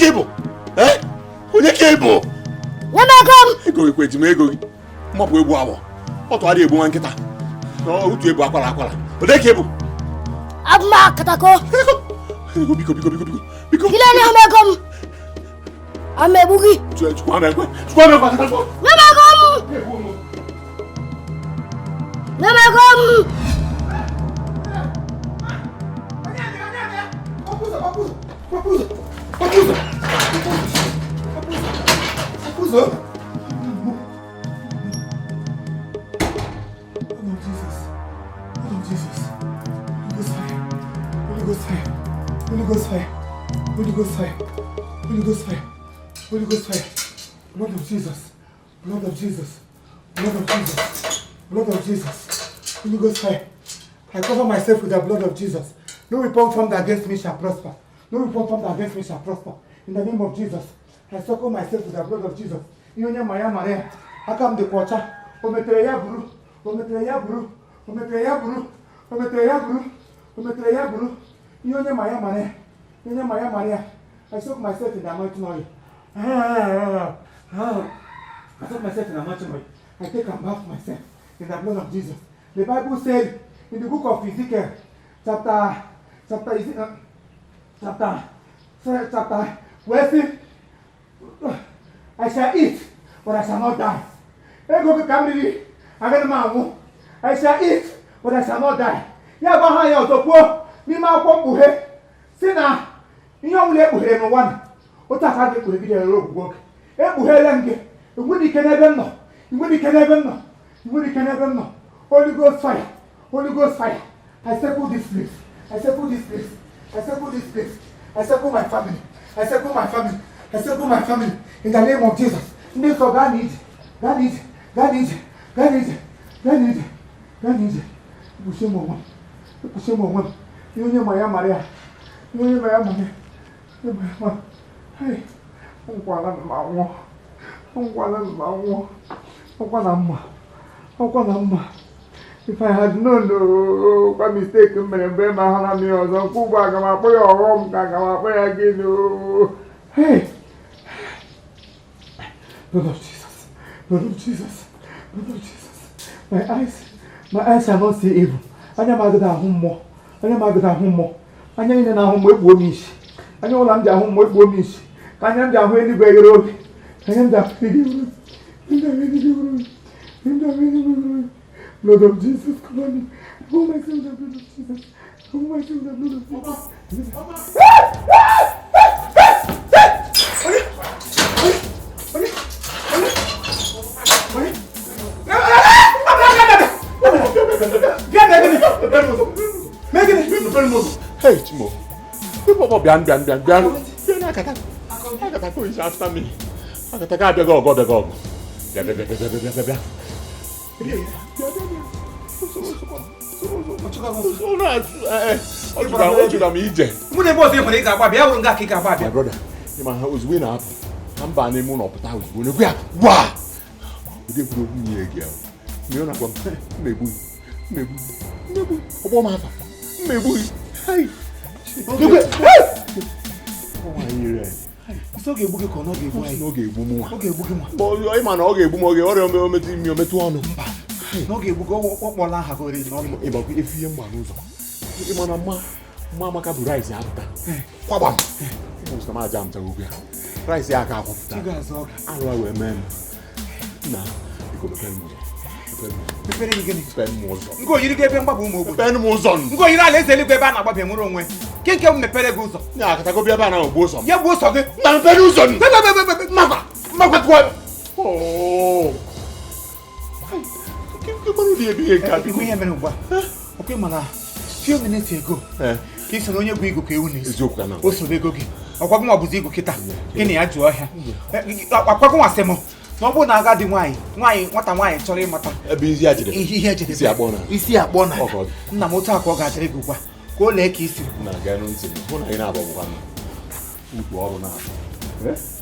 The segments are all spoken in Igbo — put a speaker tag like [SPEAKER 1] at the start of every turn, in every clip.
[SPEAKER 1] cable. Eh? Onye cable. Ego ikweji m ego gị. Mọpụ egbu awọ. Ọtụ adị egbu nwa nkịta. No, utu egbu akwala. Onye cable.
[SPEAKER 2] Abma Akatako.
[SPEAKER 1] Ego biko.
[SPEAKER 2] Kile ni omegom. Amebugi.
[SPEAKER 1] Chukwa megwe Akatako.
[SPEAKER 2] Namegom.
[SPEAKER 3] Holy Ghost fire. Blood of Jesus. Blood of Jesus. Blood of Jesus. Blood of Jesus. Holy Ghost fire. I cover myself with the blood of Jesus. No weapon formed against me shall prosper. No weapon formed against me shall prosper. In the name of Jesus, I circle myself with the blood of Jesus. Iyonya maya mare. Akam de kwacha. Ometere ya buru. Iyonya maya mare. I soak myself in the anointing oil. I soak myself in the anointing oil. I take and bath myself in the blood of Jesus. The Bible said in the book of Ezekiel, chapter, where it says, I shall eat, but I shall not die. I shall eat, but I shall not die. Ya baha ya otokwo, ni ma kwa buhe. Sina, inyo ule buhe no one. Otaka de kule bide ro gwo. E buhe lenge. Ngudi kenebe no. Holy Ghost fire. I circle this place. I circle my family. In the name of Jesus. This for God needs. Push him on. You know my Maria. Hey, if I had known, by mistake, my me or some Cuba, I put your home, I pray again. Hey, blood of Jesus. My eyes shall not see evil. I never got a home more. I know in a home with womish. I know I'm down home with womish. I am down where the way road. I am that in the room. Blood of Jesus, come on. Oh my God, the blood of Jesus.
[SPEAKER 1] Hey, Timo. People Bian. Akatako is after me. Akataka go. My brother, you man was winning up. I'm banning moon up. I was going to go. Wow! You didn't put me again. You're not going to maybe. Hey!
[SPEAKER 3] It's okay, book it or not give way.
[SPEAKER 1] Okay, boom.
[SPEAKER 3] Okay, book him.
[SPEAKER 1] Boy, I'm an okay, boom.
[SPEAKER 3] No give what more have already
[SPEAKER 1] if you man, Mamma can rise after. Quabam. Most of my jam to go. Rise the alcohol. You guys are our men. Now, you could spend more. Go, you gave him Babu, Ben Mozon. Go, you know, let's live about him wrong way. Can't come the Pereguso. Yeah, I go be a banner of bosom. Yeah, both of it. Peruson. Mama, oh.
[SPEAKER 3] Okay, man. Few minutes ago, Kiss on your big okay, also the cookie. Or what more was ego kita? Any adjo here. Aquasemo. No one I got the wine. Why, what am I? Sorry, Mata. A busy agent. He had to see a bonnet. You see a bonnet. Namota got a go. Go like kiss you. Naganos, one in our one. Who now? Yes,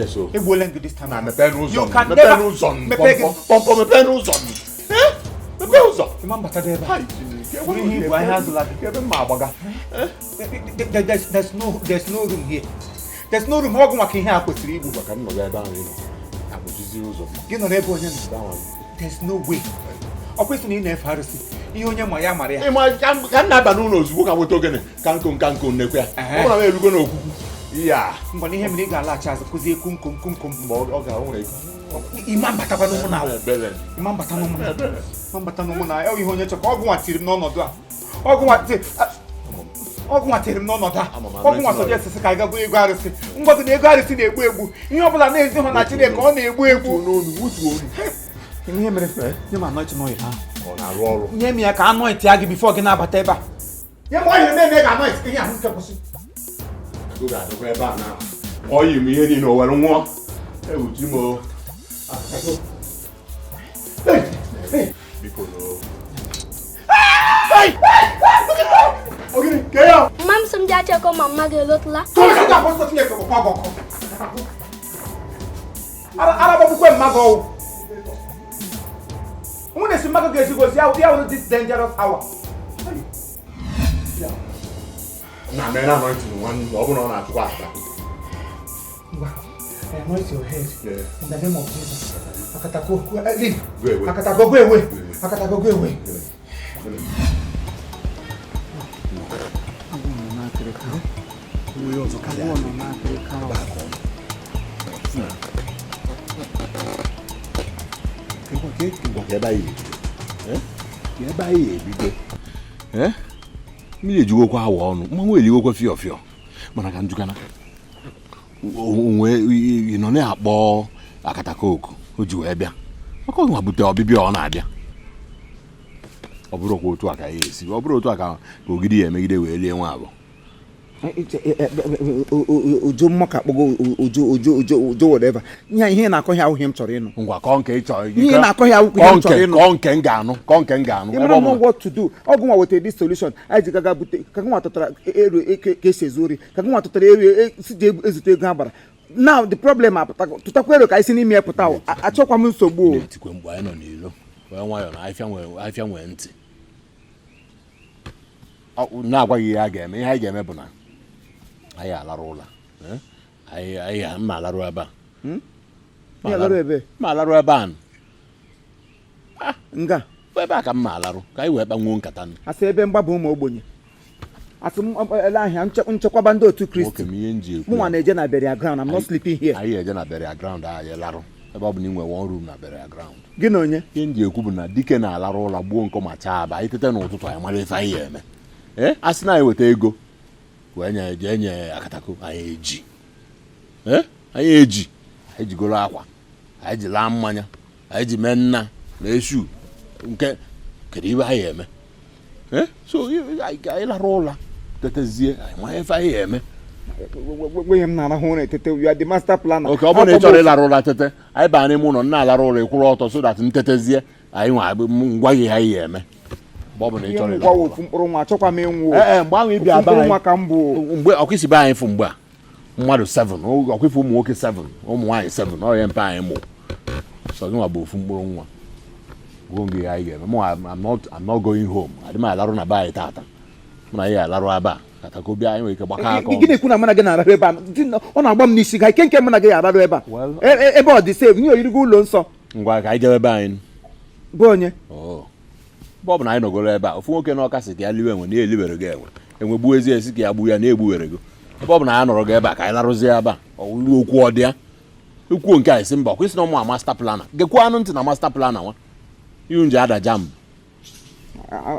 [SPEAKER 3] so it will end this time. I'm a pen who's on. I'm a pen who's on. There's no room here. There's no room. Ọgụ maka ihe a kwesịrị igbu. There's no way. Ọ kwesịrị na ị na-efe arụsị. Ihe onye ma ya mara ya.
[SPEAKER 1] Ịma ka nna aba n'ụlọ ozugbo ka nweta ogene ka nko nnekwe ya. Ọ bụrụ na m erugo n'okwukwu. Ya.
[SPEAKER 3] Ngwa ihe mere ị ga-alaghachi azụ kụzie kunkom
[SPEAKER 1] mgbe ọ ga-ahụ ego.
[SPEAKER 3] Imam batakwa n'ụmụ na Imam bata n'ụmụ na bata n'ụmụ na ya ihe onye chọrọ ka ọgụ nwatiri m n'ọnọdụ a. Ọgụ nwatiri m n'ọnọdụ a. Ọgụ nwa sọje sisi ka anyị gaba ego arụsị. Ngọzi na ego arụsị na-egbu egbu. Ihe ọ bụla na-ezi hụ na Chineke ọ na-egbu egbu. Ihe mere nye m anọchi n'oyi ha.
[SPEAKER 1] Ọ na-arụ ọrụ.
[SPEAKER 3] Nye m ya ka anọiti ya gị bifo gị na-abata ebe a. Nye m ọhịa eme ga anọiti ihe ahụ nke kwụsị.
[SPEAKER 1] Ọ ga-adọkwa ebe a na ọyị m ihe niile o were nwụọ. Ewuchi m o. Biko no.
[SPEAKER 2] Mam sum dia cheko mama ge lotla.
[SPEAKER 3] Ara babu ko mago. Una si mago ge sigo ya this dangerous hour.
[SPEAKER 1] Na me na no tin wan obu na atukwa ata.
[SPEAKER 3] Anoint your head. In the name of Jesus. Akatako, leave.
[SPEAKER 1] Go away.
[SPEAKER 3] Akatako, go away. Akatako, go away.
[SPEAKER 1] Mmiri ejigokwa awa ọnụ, mmanwụ eligokwa fịọ mana ka njukana onwe nọ na-akpọ Akatako oku o ji wee bịa maka ọ bute ọbịbịa ọ na-abịa ọ bụrụ kwa otu a ka ya esi ọ bụrụ otu a ka ogidi ya emegide wee lie nwa abụọ
[SPEAKER 3] Ojo mmaka kpọgo ojo whatever ihe na-akọ ya ahụghị m chọrọ ịnụ
[SPEAKER 1] ngwa kọ nke ị chọrọ
[SPEAKER 3] ihe na-akọ ya ahụghị m chọrọ ịnụ
[SPEAKER 1] kọ nke m ga-anụ
[SPEAKER 3] ebe ọ what to do ọgụ nwa wetara this solution anyị ji gaga bute ka nwa tụtara ero ka esi ezu ori ka nwa tụtara ero si ji ezute ego ha gbara now the problem apụtago tụtakwa ero ka isi n'ime ya pụta achọkwa m nsogbu
[SPEAKER 1] tikwe mgbe anyị nọ n'ilo wee nwayọ na afịa nwee ntị na-agwaghị ihe a ga-eme ihe anyị ga-eme bụ na anyị alarụ ụlọ anyị mma alarụ ebe a
[SPEAKER 3] ma
[SPEAKER 1] alarụ ebe a
[SPEAKER 3] nga
[SPEAKER 1] ebe a ka mma alarụ ka anyị wee kpanwuo nkata
[SPEAKER 3] asị ebe mgbaba ụmụ ogbenye asị ele ahịa nchekwaba ndị otu Kristi mụnwa na-eje na burial ground. I'm not sleeping here.
[SPEAKER 1] Anyị eje na burial ground anyị larụ ebe ọ bụ na inwe one room na burial ground.
[SPEAKER 3] Gị na onye
[SPEAKER 1] ihe nji ekwu bụ na dike na-alarụ ụla gbuo nkọ ma chaa aba anyị tete n'ụtụtụ anyị mara ife anyị eme asị na anyị weta ego wee nye Akatako anyị jigoro akwa anyị ji laa mmanya anyị ji mee nna na eshu nke kedu ibe anyị eme so anyị larụ ụla tetezie anyị ma ife anyị eme
[SPEAKER 3] gwenye m na-arahụ ụra etete you are the master planner.
[SPEAKER 1] Okay, ọ bụrụ na ị chọrọ ịlarụ ụla tete anyị baa n'ime ụlọ na-alarụ ụla ịkwụrụ ọtọ so that ntetezie anyị ngwa gị anyị eme ọ bụ na ị chọrọ ịlarụ
[SPEAKER 3] ụla mkpụrụ nwa achọkwa m ịnwụ
[SPEAKER 1] mgbe ahụ ịbịa aba anyị
[SPEAKER 3] nwa ka m bụ
[SPEAKER 1] mgbe ọkwụsị be anyị fụ mgbe a mmadụ 7 ọkwụfụ ụmụ nwoke 7 ụmụ nwaanyị 7 ọ ya mpe anyị mụ so gị nwa bụ ofu mkpụrụ nwa gwuo gị anyị ga-eme I'm not going home adị m alarụ na be anyị tata mụ na ya alarụ aba Akatako bịa anyị nwere ike gbakọ aka
[SPEAKER 3] gị na-ekwu na mụ na gị na-ararụ ebe a ọ na-agba m n'isi ga ike nke mụ na gị ararụ ebe a ebe ọ dị save nye oyirigo ụlọ nsọ
[SPEAKER 1] ngwa ka anyị jebe ebe anyị
[SPEAKER 3] bụ onye
[SPEAKER 1] ebe ọ bụ na anyị nọgoro ebe a ofu nwoke na ọka sị ka ya liwe enwe na-eliwere gị enwe gbuo ezi esi ka ya gbu ya na-egbuwere gị ebe ọ bụ na ya nọrọ gị ebe a ka anyị larụzie ebe a ọwụrụ okwu ọ dị ya ekwuo nke a esi mba kwesị na ụmụ master planner gekwa anụ ntị na master planner nwa ihu nje ada jam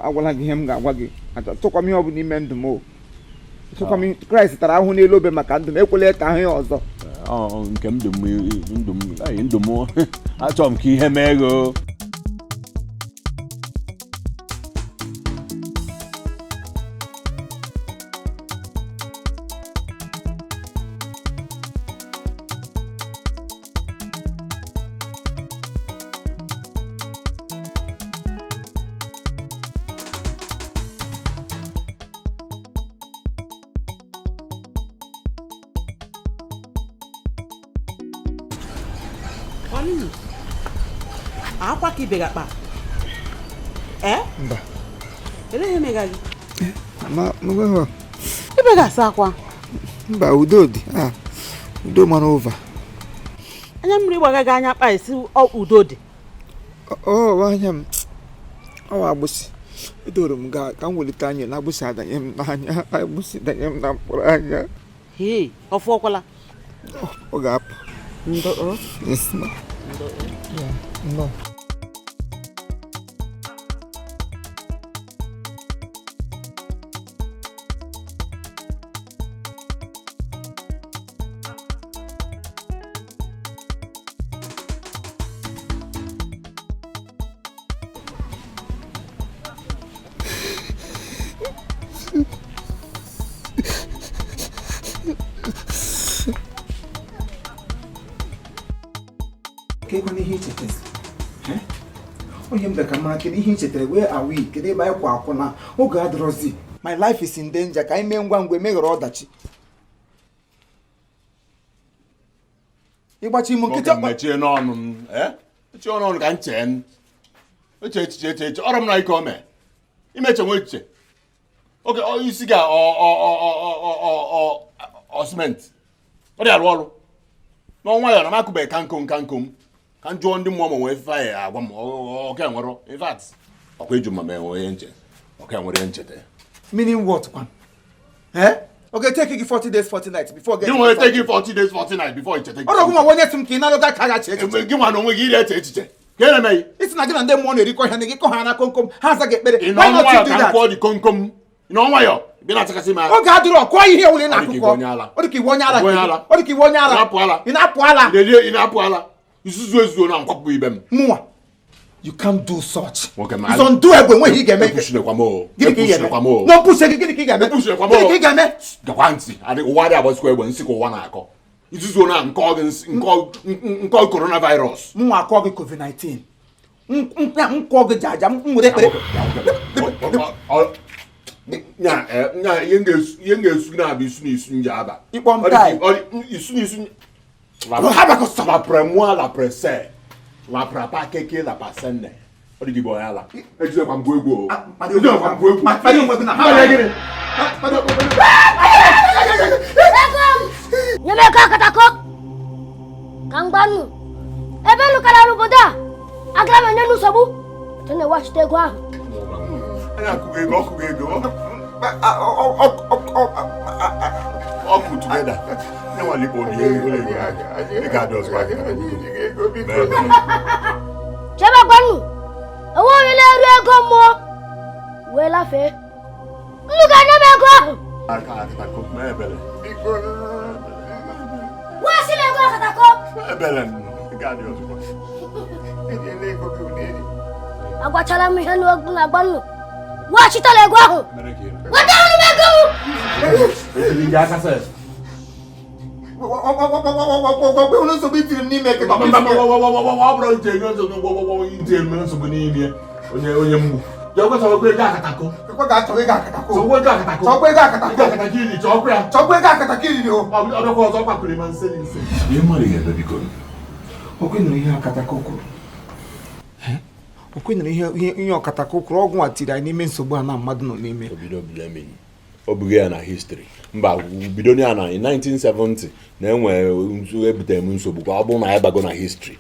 [SPEAKER 3] agwala gị ihe m ga-agwa gị tụkwa m ihe ọ bụ n'ime ndụ m Kraịst tara ahụhụ n'elu obe maka ndụ m ekwela ka ahụ ya ọzọ
[SPEAKER 1] nke m ndụ m achọrọ m ka ihe mee ego
[SPEAKER 4] Paulinus, akwa ka ibe gakpa
[SPEAKER 3] mba
[SPEAKER 4] Ele megagi.
[SPEAKER 5] No.
[SPEAKER 4] Ebe ga-asa akwa.
[SPEAKER 5] Mba udo dị. Udo mara over.
[SPEAKER 4] Anya mmiri gbagaghị anya kpa isi udo dị.
[SPEAKER 5] Anya m. Agbụsị. Edoro m ka m welite anya na agbụsị adanye m n'anya. Agbụsị danye m na mkpụrụ anya.
[SPEAKER 4] Hee, ọfọ ọkwala.
[SPEAKER 5] Ọ ga-apụ.
[SPEAKER 4] Ndo.
[SPEAKER 5] Yes, ma. No. Onye mbeka mara kedu ihe ichetere wee awi kedu ebe anyị kwa akwụna oge adịrọzi my life is in danger ka anyị mee ngwa ngwa emeghara ọdachi ịgbachi imo nkịta
[SPEAKER 6] mechie n'ọnụ m mechie ọnụ ka nche echiche ọrụ m na ike ome imeche nwe echiche oge isi ga simenti ọ dị arụ ọrụ n'ọnwa ya na m akụbeghị kankom ka m jụọ ndị mmụọ ma nwee ife ya agwa m ọka nwere in fact ọkwa eju ma enwe nche ọka nwere ncheta
[SPEAKER 5] meaning what kwan okay take you 40 days 40 nights before
[SPEAKER 6] getting you want to take you 40 days 40 nights before you take
[SPEAKER 5] ọrụ gụma onye tụm ka ị na-alụga ka gachi echiche
[SPEAKER 6] gị nwa na onwe gị ire eche echiche ka ere meghị
[SPEAKER 5] isi na gị na ndị mmụọ na-erikọ ihe na gị kọ ha na komkom ha azaghị ekpere
[SPEAKER 6] ị nọ nwayọ ka m kwụọ dị komkom ị nọ nwayọ bịa na-achakasị m
[SPEAKER 5] oge adịrọ kụọ ihe ewule na akụkọ ọ dị ka iwe onye ala ị na-apụ ala
[SPEAKER 6] ị na-apụ ala izuzu ezuo na nkwapụ ibe m
[SPEAKER 5] mụnwa you can't do such so ndo egbe nweghị ị ga-eme gịnị ka ị ga-eme no push gị gịnị ka ị ga-eme gịnị ka ị ga-eme
[SPEAKER 6] gakwa ntị ụwa dị agbasịkwa egbe nsị ka ụwa na-akọ izuzu na nkọ coronavirus
[SPEAKER 5] mụnwa akọ gị covid-19 nkọ gị jaja m nwere ekpere
[SPEAKER 6] ihe ga-esu na-abịa isu n'isu nje aba
[SPEAKER 5] ịkpọ m taa
[SPEAKER 6] isu n'isu la premoi la presse la prapa keke la pasenne ọ dị gị ya la ejide kwa mgbe egwu
[SPEAKER 2] nyebe ka Akatako ka mgbanu ebe lụkara n'obodo a agara m enye n'usogbu te na-ewachite ego ahụ
[SPEAKER 6] ọkụ together nwale Igbo na ihe
[SPEAKER 2] chebe gwanu enwe onye na-eru ego mmụọ wee lafee unu ga-enye m ego ahụ wasila ego Akatako agwachala m ihe n'ogbu na gwanu wachitala ego ahụ wetara m ego
[SPEAKER 5] ụlọ nsogbu itiri m n'ime
[SPEAKER 6] ọ bụrụ nsogbu n'ime onye mgbu chọkwa ego Akatako
[SPEAKER 5] iriri
[SPEAKER 6] ọbịakwa ọzọ kpakwere ma nse n'ise ihe mmadụ ga-eme biko
[SPEAKER 5] okwenụrụ ihe Akatako kwuru okwenụrụ ihe Akatako kwuru ọgwụ a tiri anyị n'ime nsogbu a na mmadụ nọ n'ime
[SPEAKER 6] ọ bụghị ya na history mba bido ya na 1970 na-enwe ebutere m nsogbu ka ọ bụrụ na anyị bago na history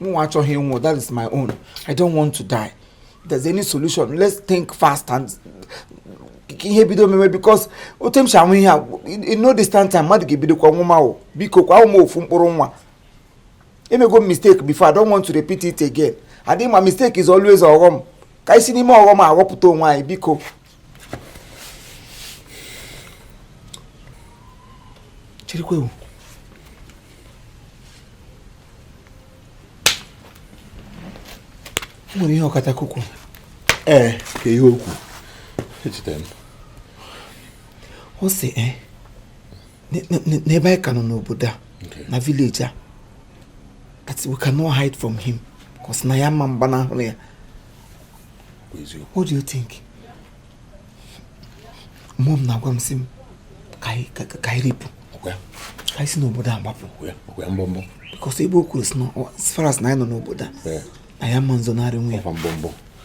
[SPEAKER 5] mụnwa achọghị ịnwụ that is my own I don't want to die if there's any solution let's think fast and ihe bido meme because otu m si anwụ ihe a in no distant time mmadụ ga-ebidokwa nwụma biko kwa ụmụ ofu mkpụrụ nwa emego mistake before I don't want to repeat it again adịghị ma mistake is always ọghọm ka isi n'ime ọghọm aghọpụta onwe anyị biko chirikwewu nwere ihe Akatako kwuru
[SPEAKER 6] ka ihe okwu echetara m
[SPEAKER 5] ọ sị n'ebe anyị ka nọ n'obodo a na village a that we cannot hide from him because na ya ma mgba n'ahụrụ ya what do you think mom na-agwa m sị m ka anyị ripụ ka anyị si n'obodo a gbapụ because ebe o kwuru si as far as na anyị nọ n'obodo a na ya ma nzonarị nwe ya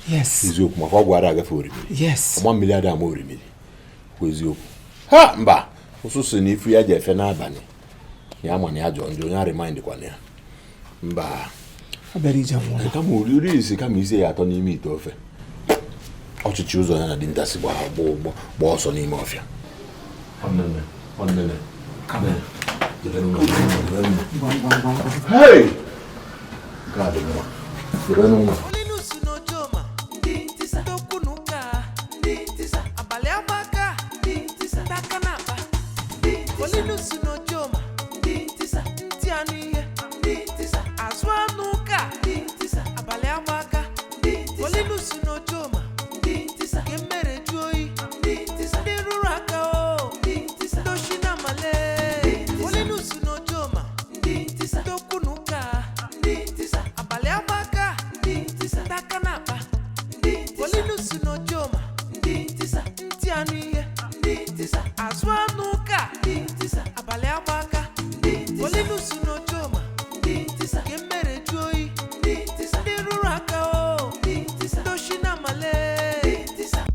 [SPEAKER 5] Yes.
[SPEAKER 6] Eziokwu maka ọ gwara agafe orimiri.
[SPEAKER 5] Yes.
[SPEAKER 6] Ọma mmiri ada ama orimiri. Kwa eziokwu. Ha mba. Ụsụsụ na ifu ya ji efe n'abalị. Ya ma na ya jọ njọ ya remind kwa na ya. Mba.
[SPEAKER 5] Abịara ije nwa.
[SPEAKER 6] Kama oriri isi kama ise ya atọ n'ime ite ofe. Ọchịchị ụzọ ya na Ndi Ntisa gba ọsọ n'ime ọfịa. Ọnene. Hey! God,
[SPEAKER 7] Paulinus no joma, Ndi Ntisa dokunuka, Ndi Ntisa abale amaka, Ndi Ntisa takanaba, Paulinus no joma, Ndi Ntisa ntianiye, Ndi Ntisa aswanuka, Ndi Ntisa abale amaka, Paulinus no joma, Ndi Ntisa kemere joyi, Ndi Ntisa deruraka o, Ndi Ntisa doshina male, Paulinus no joma, Ndi Ntisa dokunuka, Ndi Ntisa abale amaka, Ndi Ntisa takanaba, Paulinus no joma, Ndi Ntisa ntianiye, Ndi Ntisa aswanuka, Ndi Ntisa abale amaka, Paulinus no joma, Ndi Ntisa kemere joyi, Ndi Ntisa deruraka o, Ndi Ntisa doshina male, Ndi Ntisa.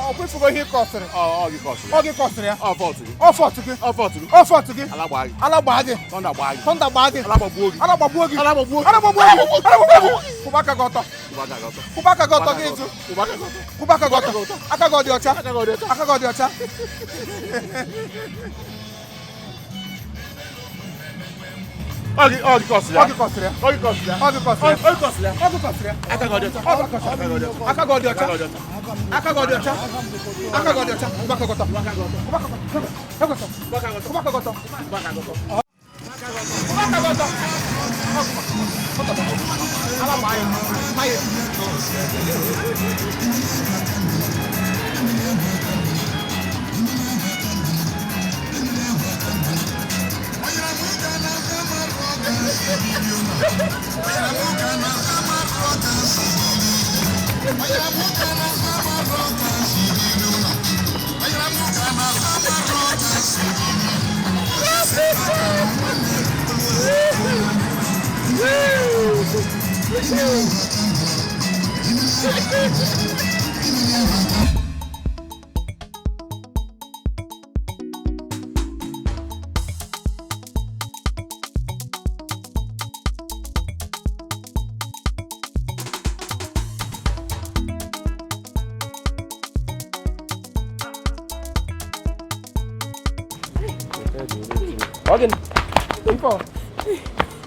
[SPEAKER 3] Ọkwefugo ihe kọsịrị.
[SPEAKER 6] Ọ gị kọsịrị.
[SPEAKER 3] Ọ gị kọsịrị ya.
[SPEAKER 6] Ọ fọtụ gị.
[SPEAKER 3] Ọ fọtụ gị.
[SPEAKER 6] Ọ fọtụ gị.
[SPEAKER 3] Ọ fọtụ gị.
[SPEAKER 6] Ala gbaa gị.
[SPEAKER 3] Ala gbaa gị.
[SPEAKER 6] Tọnda gbaa gị.
[SPEAKER 3] Tọnda gbaa gị.
[SPEAKER 6] Ala gbagbuo gị.
[SPEAKER 3] Ala gbagbuo gị.
[SPEAKER 6] Ala gbagbuo gị.
[SPEAKER 3] Ala gbagbuo gị. Ala gbagbuo gị. Kwụba aka gị ọtọ.
[SPEAKER 6] Ụbaka gị ọtọ.
[SPEAKER 3] Kwụba aka gị ọtọ gị ezu.
[SPEAKER 6] Ụbaka gị ọtọ.
[SPEAKER 3] Kwụba aka gị ọtọ. Aka gị ọ dị ọcha.
[SPEAKER 6] Aka gị ọ dị ọcha.
[SPEAKER 3] Aka gị ọ dị ọcha.
[SPEAKER 6] Ọ gị kọsịrị ya.
[SPEAKER 3] Ọ gị kọsịrị ya.
[SPEAKER 6] Ọ gị kọsịrị ya.
[SPEAKER 3] Ọ gị kọsịrị ya.
[SPEAKER 6] Ọ gị kọsịrị ya.
[SPEAKER 3] Ọ gị kọsịrị ya.
[SPEAKER 6] Aka gị ọ dị ọcha.
[SPEAKER 3] Ọ gị kọsịrị ya. Aka gị ọ dị ọcha. Aka gị ọ dị ọcha. Aka gị ọ dị ọcha. Kwụba aka gị ọtọ. Kwụba aka gị ọtọ. Kwụba aka gị ọtọ. Ala gbaa ya. Maa ya.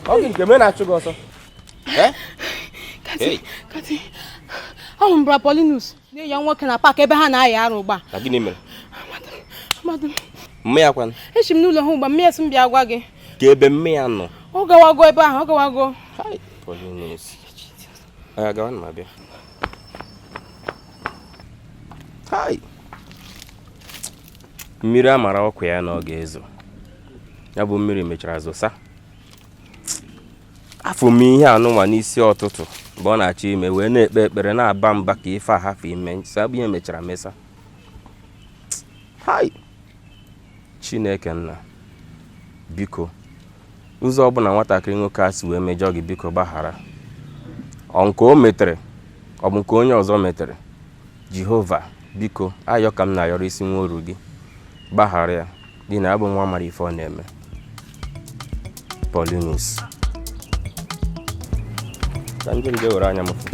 [SPEAKER 8] Ogin keme na achụ gị ọsọ.
[SPEAKER 4] Kati, ahụ m bra Paulinus na-eyi nwoke na paak ebe ha na-ayị arụ ụgba.
[SPEAKER 8] Ka gịnị mere?
[SPEAKER 4] Madam,
[SPEAKER 8] Mme ya kwanụ.
[SPEAKER 4] echi m n'ụlọ ha ụgba, mmiri esi m bịa gwa gị.
[SPEAKER 8] Ka ebe mme ya nọ.
[SPEAKER 4] Ọ gawago ebe ahụ, ọ gawago.
[SPEAKER 8] Hai, Paulinus. Aya gawa na abịa. Hai. Mmiri amara ọkụ ya na ọ ga-ezo. Ya bụ mmiri mechara zosa. afọ m ihe anụnwa n'isi ọtụtụ mgbe ọ na-achọ ime wee na-ekpe ekpere na-aba mba ka ife ahafụ ime sabụ ihe mechara mesa. Hai Chineke nna biko ụzọ ọbụla nwatakịrị nwoke a si wee mejọ gị biko gbaghara. Ọ nke o metere ọ bụ nke onye ọzọ metere, Jehova biko ayọ ka m na-ayọrọ isi nwa oru gị gbaghara ya dị na abụ nwa mara ife ọ na-eme. Paulinus ka ndị nje were anya m fụ.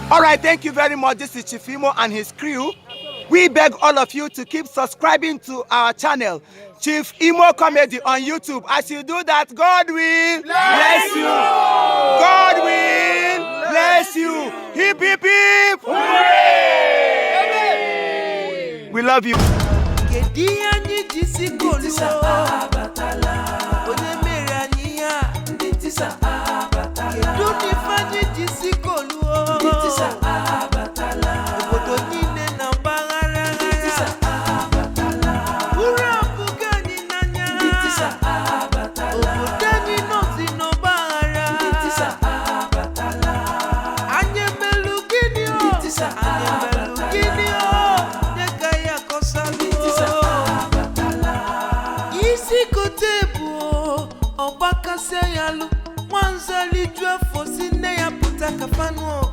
[SPEAKER 5] All right, thank you very much. This is Chief Imo and his crew. We beg all of you to keep subscribing to our channel, Chief Imo Comedy on YouTube. As you do that, God will bless you. God will bless you. Hip, hip, hip. Hooray! We love you.
[SPEAKER 7] Obaka se yalu, mwanzali jua fosi ne ya puta kafanu.